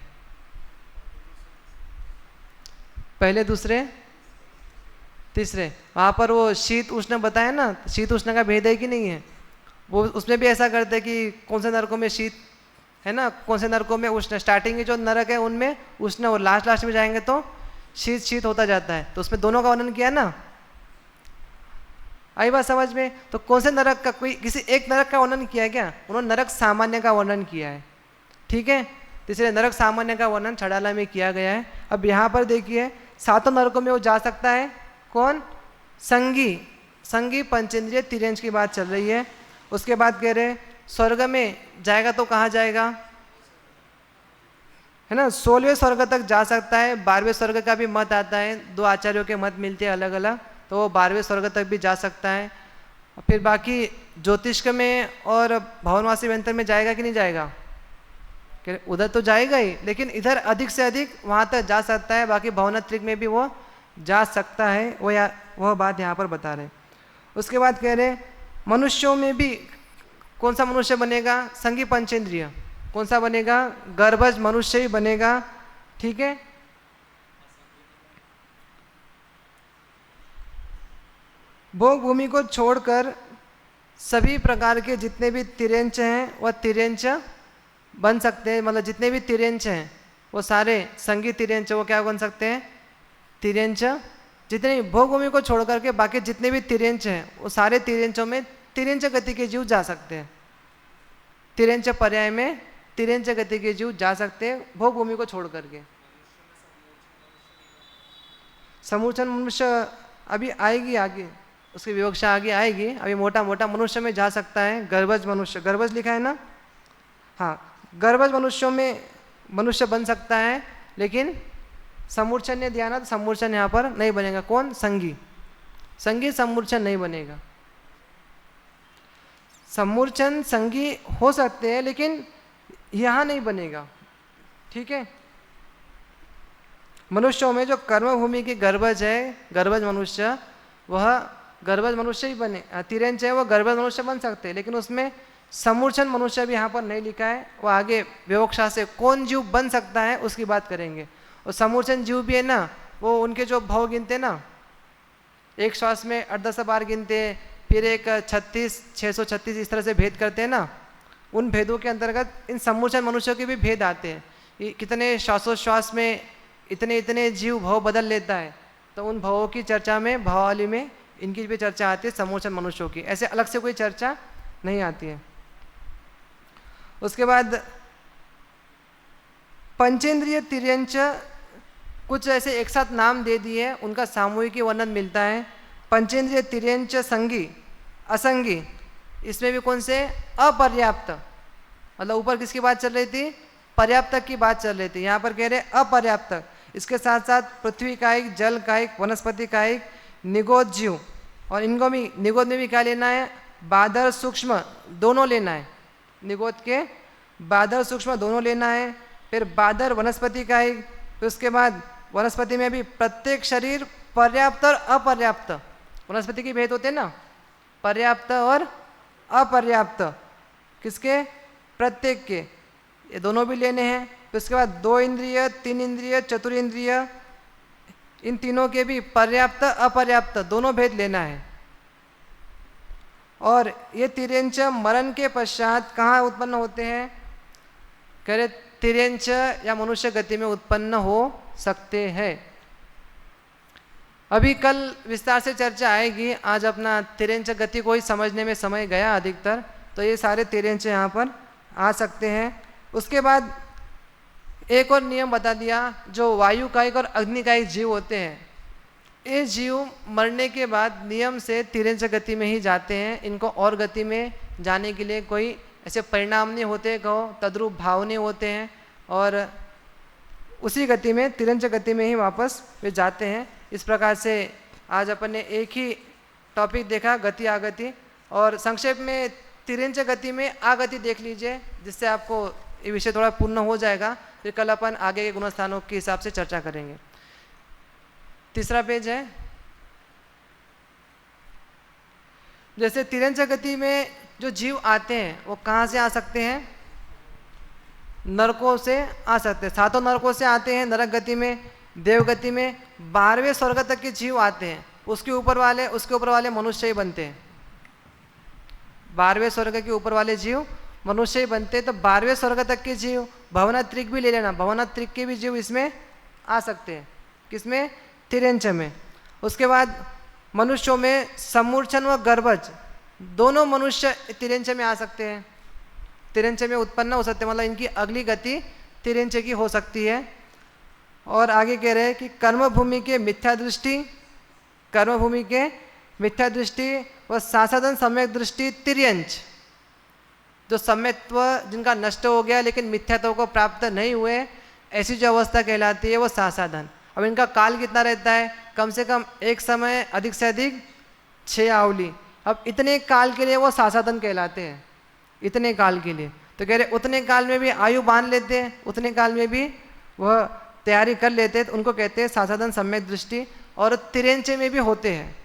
पहले दूसरे तीसरे, वहाँ पर वो शीत उष्ण बताया ना, शीत उष्ण का भेद है कि नहीं है, वो उसमें भी ऐसा करते हैं कि कौन से नरकों में शीत है ना, कौन से नरकों में उष्ण, स्टार्टिंग के जो नरक है उनमें उष्ण और लास्ट में जाएंगे तो शीत होता जाता है, तो उसमें दोनों का वर्णन किया ना। आई बात समझ में? तो कौन से नरक का, कोई किसी एक नरक का वर्णन किया है क्या? उन्होंने नरक सामान्य का वर्णन किया है, ठीक है। तो इसलिए नरक सामान्य का वर्णन छड़ाला में किया गया है। अब यहाँ पर देखिए 7 नरकों में वो जा सकता है, कौन? संगी पंचेंद्रिय तिर्यंच की बात चल रही है। उसके बाद कह रहे स्वर्ग में जाएगा तो कहाँ जाएगा, है ना, 16वें स्वर्ग तक जा सकता है। 12वें स्वर्ग का भी मत आता है, 2 आचार्यों के मत मिलते हैं अलग अलग, तो वो 12वें स्वर्ग तक भी जा सकता है। फिर बाकी ज्योतिष्क में और भवनवासी व्यंतर में जाएगा कि नहीं जाएगा? उधर तो जाएगा ही, लेकिन इधर अधिक से अधिक वहाँ तक जा सकता है। बाकी भवनत्रिक में भी वो जा सकता है, वह बात यहाँ पर बता रहे। उसके बाद कह रहे मनुष्यों में भी कौन सा मनुष्य बनेगा? संगी पंचेंद्रिय। कौन सा बनेगा? गर्भज मनुष्य ही बनेगा, ठीक है। भोग भूमि को छोड़कर सभी प्रकार के जितने भी तिर्यंच हैं वह तिर्यंच बन सकते हैं। मतलब जितने भी तिर्यंच हैं वो सारे संगी तिर्यंच, वो क्या बन सकते हैं? तिर्यंच। जितने भोग भूमि को छोड़कर के बाकी जितने भी तिर्यंच हैं वो सारे तिर्यंचों में तिर्यंच गति के जीव जा सकते हैं। तिर्यंच पर्याय में तिर्यंच गति के जीव जा सकते हैं भोग भूमि को छोड़ करके। समूर्छन मनुष्य अभी आएगी, आगे उसकी विवक्षा आगे आएगी। अभी मोटा मोटा मनुष्य में जा सकता है। गर्भज मनुष्य, गर्भज लिखा है ना, हाँ, गर्भज मनुष्यों में मनुष्य बन सकता है, लेकिन समूर्छन ने दिया ना, तो समूर्छन यहाँ पर नहीं बनेगा। कौन? संगी समूर्छन नहीं बनेगा। समूर्छन संगी हो सकते हैं लेकिन यहाँ नहीं बनेगा, ठीक है। मनुष्यों में जो कर्म भूमि की गर्भज है, गर्भज मनुष्य, वह गर्भज मनुष्य ही बने। तिर्यंच है वो गर्भज मनुष्य बन सकते हैं, लेकिन उसमें समूर्छन मनुष्य भी यहाँ पर नहीं लिखा है। वो आगे विवक्षा से कौन जीव बन सकता है उसकी बात करेंगे। और समूर्छन जीव भी है ना, वो उनके जो भाव गिनते ना, एक श्वास में 8-10 बार गिनते, फिर एक 636 इस तरह से भेद करते हैं ना, उन भेदों के अंतर्गत इन समूर्छन मनुष्यों के भी भेद आते हैं। कितने श्वासोश्वास में इतने इतने जीव भाव बदल लेता है, तो उन भावों की चर्चा में भावावली में इनकी भी चर्चा आती है समूर्छन मनुष्यों की। ऐसे अलग से कोई चर्चा नहीं आती है। उसके बाद पंचेंद्रिय तिर्यंच, कुछ ऐसे एक साथ नाम दे दिए, उनका सामूहिक वर्णन मिलता है। पंचेंद्रिय तिर्यंच संगी असंगी, इसमें भी कौन से? अपर्याप्त। मतलब ऊपर किसकी बात चल रही थी? पर्याप्त की बात चल रही थी। यहाँ पर कह रहे अपर्याप्त। इसके साथ साथ पृथ्वी कायिक, जल कायिक, वनस्पति कायिक, निगोद जीव, और इनको भी निगोद में भी क्या लेना है? बादर सूक्ष्म दोनों लेना है। निगोद के बादर सूक्ष्म दोनों लेना है। फिर बादर वनस्पति कायिक, फिर उसके बाद वनस्पति में भी प्रत्येक शरीर पर्याप्त और अपर्याप्त, वनस्पति के भेद होते हैं ना, पर्याप्त और अपर्याप्त, किसके? प्रत्येक के, ये दोनों भी लेने हैं। फिर उसके बाद 2 इंद्रिय, 3 इंद्रिय, चतुरिंद्रिय, इन तीनों के भी पर्याप्त अपर्याप्त दोनों भेद लेना है। और ये तिर्यंच मरण के पश्चात कहाँ उत्पन्न होते हैं? कह रहे तिर्यंच या मनुष्य गति में उत्पन्न हो सकते हैं। अभी कल विस्तार से चर्चा आएगी। आज अपना तिर्यंच गति को ही समझने में समय गया अधिकतर, तो ये सारे तिर्यंच यहाँ पर आ सकते हैं। उसके बाद एक और नियम बता दिया, जो वायु कायिक और अग्नि कायिक जीव होते हैं, ये जीव मरने के बाद नियम से तिर्यंच गति में ही जाते हैं। इनको और गति में जाने के लिए कोई ऐसे परिणाम नहीं होते, कहो तद्रूप भाव नहीं होते हैं, और उसी गति में तिर्यंच गति में ही वापस वे जाते हैं। इस प्रकार से आज अपन ने एक ही टॉपिक देखा, गति आगति, और संक्षेप में तिर्यंच गति में आगति देख लीजिए, जिससे आपको ये विषय थोड़ा पूर्ण हो जाएगा। फिर कल अपन आगे के गुणस्थानों के हिसाब से चर्चा करेंगे। तीसरा पेज है। जैसे तिर्यंच गति में जो जीव आते हैं वो कहाँ से आ सकते हैं? नरकों से आ सकते हैं। 7 नरकों से आते हैं नरक गति में। देव गति में 12वें स्वर्ग तक के जीव आते हैं, उसके ऊपर वाले मनुष्य ही बनते हैं। 12वें स्वर्ग के ऊपर वाले जीव मनुष्य ही बनते हैं। तो 12वें स्वर्ग तक के जीव, भवनात्रिक भी ले लेना, भवनात्रिक के भी जीव इसमें आ सकते हैं। किसमें? तिर्यंच में। उसके बाद मनुष्यों में समूर्छन व गर्भज दोनों मनुष्य तिरंच में आ सकते हैं, तिरंच में उत्पन्न हो सकते हैं, मतलब इनकी अगली गति तिरंच की हो सकती है। और आगे कह रहे हैं कि कर्मभूमि के मिथ्या दृष्टि, कर्मभूमि के मिथ्या दृष्टि व सासाधन सम्यक दृष्टि तिर्यंच, जो सम्यत्व जिनका नष्ट हो गया लेकिन मिथ्यात्व को प्राप्त नहीं हुए, ऐसी जो अवस्था कहलाती है वो सासाधन। अब इनका काल कितना रहता है, कम से कम एक समय, अधिक से अधिक 6 आवली। अब इतने काल के लिए वो सासाधन कहलाते हैं, इतने काल के लिए। तो कह रहे उतने काल में भी आयु बांध लेते हैं, उतने काल में भी वह तैयारी कर लेते हैं, तो उनको कहते हैं सासाधन सम्यक दृष्टि। और तिरंच में भी होते हैं,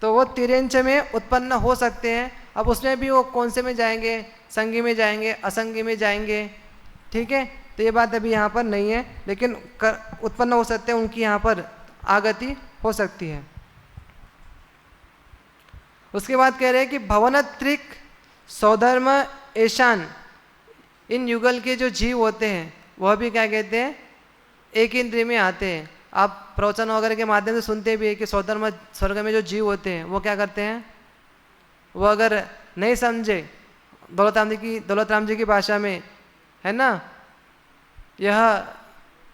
तो वो तिरंच में उत्पन्न हो सकते हैं। अब उसमें भी वो कौन से में जाएंगे, संगी में जाएंगे, असंगी में जाएंगे, ठीक है। तो ये बात अभी यहाँ पर नहीं है, लेकिन उत्पन्न हो सकते हैं, उनकी यहाँ पर आगति हो सकती है। उसके बाद कह रहे हैं कि भवनत्रिक सौधर्म ऐशान, इन युगल के जो जीव होते हैं वह भी क्या कहते हैं, एक इंद्रिय में आते हैं। आप प्रवचन वगैरह के माध्यम से सुनते भी है कि सौधर्म स्वर्ग में जो जीव होते हैं वो क्या करते हैं, वो अगर नहीं समझे, दौलतराम जी की भाषा में है ना, यह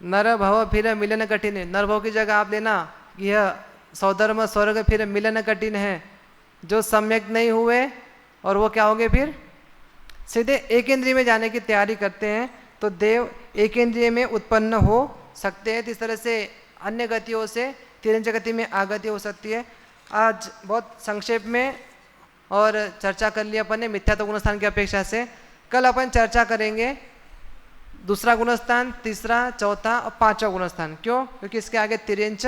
नर भव फिर मिलन कठिन है। नर भव की जगह आप लेना, यह सौधर्म स्वर्ग फिर मिलन कठिन है। जो सम्यक नहीं हुए और वो क्या होंगे, फिर सीधे एक इंद्रिय में जाने की तैयारी करते हैं, तो देव एक इंद्रिय में उत्पन्न हो सकते हैं। तो इस तरह से अन्य गतियों से तिरंच गति में आगति हो सकती है। आज बहुत संक्षेप में और चर्चा कर लिया अपन ने मिथ्यात्व गुणस्थान की अपेक्षा से। कल अपन चर्चा करेंगे दूसरा गुणस्थान, तीसरा, चौथा और पांचवा गुणस्थान। क्यों? क्योंकि इसके आगे तिरंच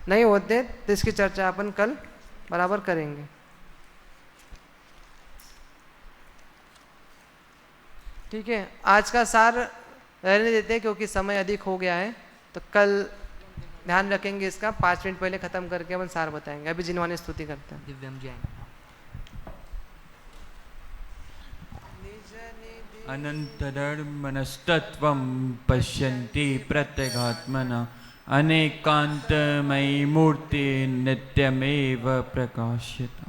नहीं होते, तो इसकी चर्चा अपन कल बराबर करेंगे। ठीक है, आज का सार रहने देते हैं क्योंकि समय अधिक हो गया है, तो कल ध्यान रखेंगे इसका। 5 मिनट पहले खत्म करके अपन सार बताएंगे। अभी जिन्होंने स्तुति करते हैं दिव्यम जय। अनन्तधर्मनस्तत्त्वं पश्यन्ति प्रत्यगात्मना अनेकान्तमयी मूर्ति नित्यमेव प्रकाश्यते।